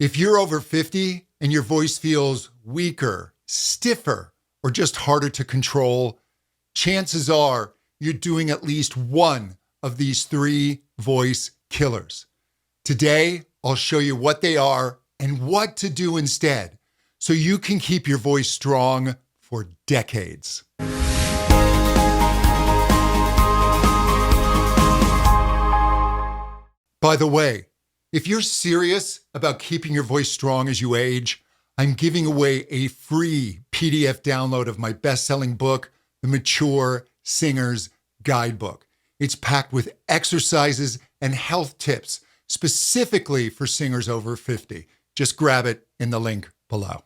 If you're over 50 and your voice feels weaker, stiffer, or just harder to control, chances are you're doing at least one of these 3 voice killers. Today, I'll show you what they are and what to do instead so you can keep your voice strong for decades. By the way, if you're serious about keeping your voice strong as you age, I'm giving away a free PDF download of my best-selling book, The Mature Singer's Guidebook. It's packed with exercises and health tips specifically for singers over 50. Just grab it in the link below.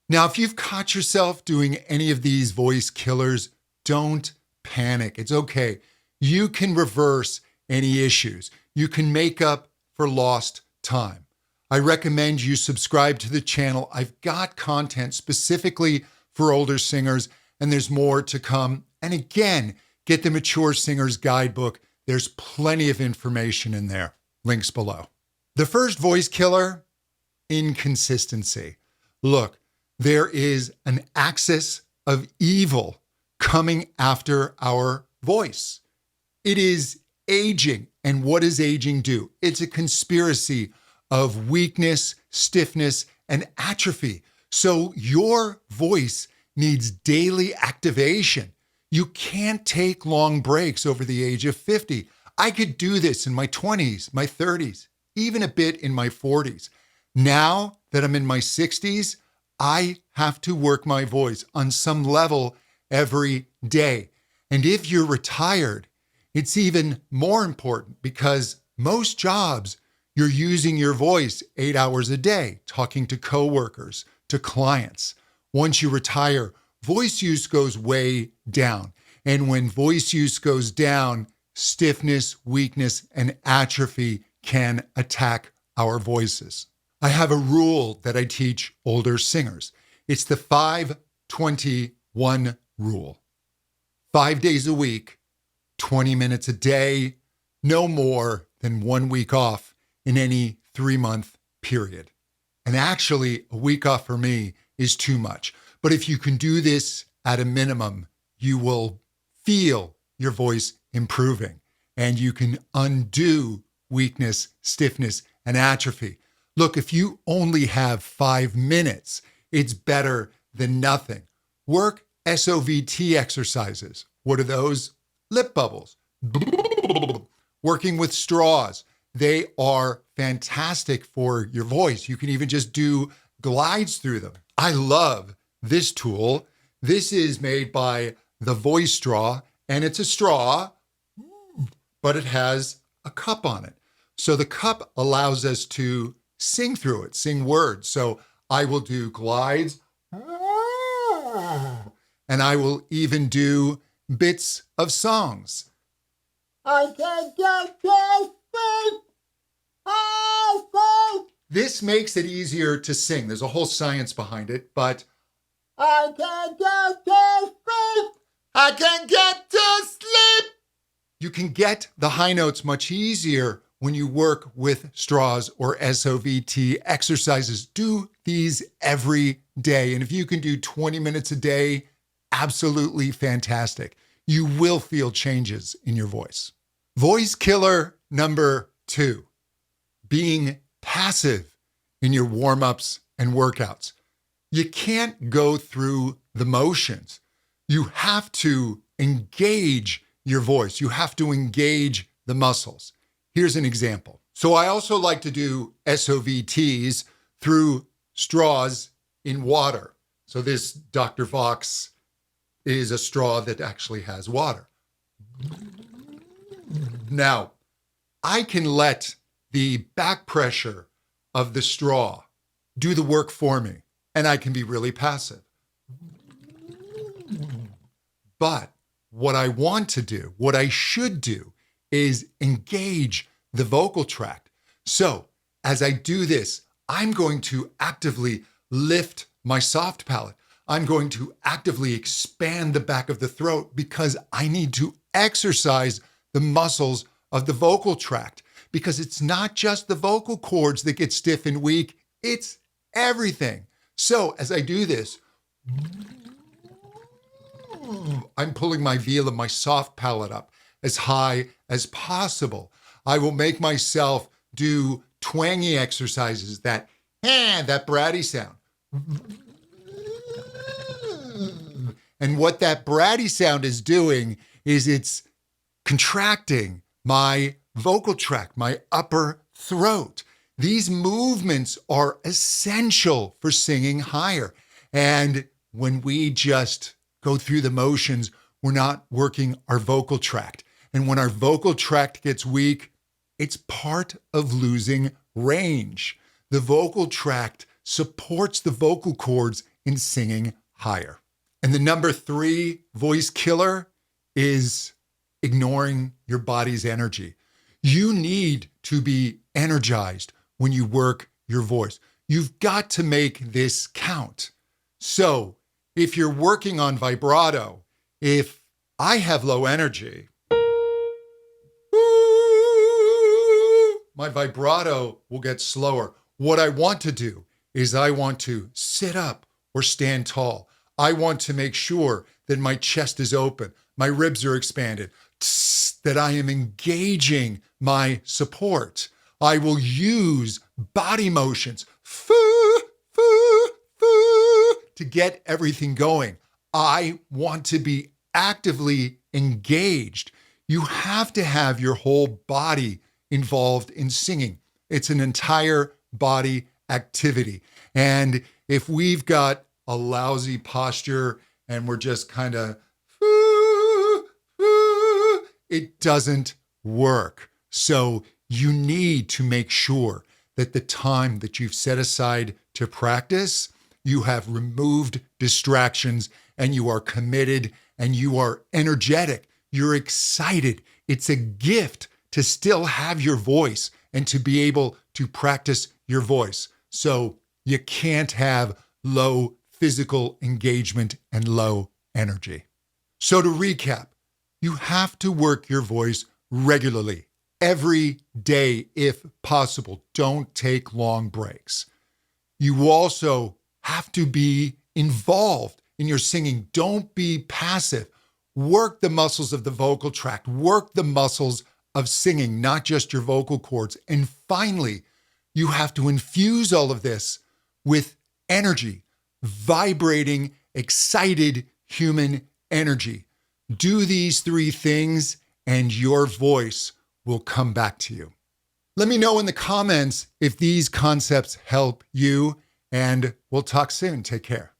Now, if you've caught yourself doing any of these voice killers, don't panic. It's okay. You can reverse any issues. You can make up for lost time. I recommend you subscribe to the channel. I've got content specifically for older singers, and there's more to come. And again, get the Mature Singer's Guidebook. There's plenty of information in there. Links below. The first voice killer, inconsistency. Look, there is an axis of evil coming after our voice. It is aging. And what does aging do? It's a conspiracy of weakness, stiffness, and atrophy. So your voice needs daily activation. You can't take long breaks over the age of 50. I could do this in my 20s, my 30s, even a bit in my 40s. Now that I'm in my 60s, I have to work my voice on some level every day. And if you're retired, it's even more important because most jobs, you're using your voice 8 hours a day, talking to coworkers, to clients. Once you retire, voice use goes way down. And when voice use goes down, stiffness, weakness, and atrophy can attack our voices. I have a rule that I teach older singers. It's the 5-20-1 rule. 5 days a week, 20 minutes a day, no more than 1 week off in any 3-month period. And actually, a week off for me is too much. But if you can do this at a minimum, you will feel your voice improving and you can undo weakness, stiffness, and atrophy. Look, if you only have 5 minutes, it's better than nothing. Work SOVT exercises. What are those? Lip bubbles. Working with straws. They are fantastic for your voice. You can even just do glides through them. I love this tool. This is made by the Voice Straw, and it's a straw, but it has a cup on it. So the cup allows us to sing through it, sing words. So I will do glides, and I will even do bits of songs. I can get this beat. This makes it easier to sing. There's a whole science behind it, but I can get to sleep. I can get to sleep. You can get the high notes much easier when you work with straws or SOVT exercises. Do these every day. And if you can do 20 minutes a day, absolutely fantastic. You will feel changes in your voice. Voice killer number 2, being passive in your warm-ups and workouts. You can't go through the motions. You have to engage your voice. You have to engage the muscles. Here's an example. So I also like to do SOVTs through straws in water. So this Dr. Vox is a straw that actually has water. Now, I can let the back pressure of the straw do the work for me, and I can be really passive. But what I want to do, what I should do, is engage the vocal tract. So as I do this, I'm going to actively lift my soft palate. I'm going to actively expand the back of the throat because I need to exercise the muscles of the vocal tract, because it's not just the vocal cords that get stiff and weak, It's everything. So as I do this, I'm pulling my veal and my soft palate up as high as possible. I will make myself do twangy exercises, that bratty sound. And what that bratty sound is doing is it's contracting my vocal tract, my upper throat. These movements are essential for singing higher. And when we just go through the motions, we're not working our vocal tract. And when our vocal tract gets weak, it's part of losing range. The vocal tract supports the vocal cords in singing higher. And the number 3 voice killer is ignoring your body's energy. You need to be energized when you work your voice. You've got to make this count. So if you're working on vibrato, if I have low energy, my vibrato will get slower. What I want to do is I want to sit up or stand tall. I want to make sure that my chest is open, my ribs are expanded, that I am engaging my support. I will use body motions to get everything going. I want to be actively engaged. You have to have your whole body involved in singing. It's an entire body activity. And if we've got a lousy posture and we're just kind of, it doesn't work. So you need to make sure that the time that you've set aside to practice, you have removed distractions and you are committed and you are energetic. You're excited. It's a gift to still have your voice and to be able to practice your voice. So you can't have low physical engagement and low energy. So to recap, you have to work your voice regularly, every day if possible. Don't take long breaks. You also have to be involved in your singing. Don't be passive. Work the muscles of the vocal tract. Work the muscles of singing, not just your vocal cords. And finally, you have to infuse all of this with energy, vibrating, excited human energy. Do these 3 things and your voice will come back to you. Let me know in the comments if these concepts help you, and we'll talk soon. Take care.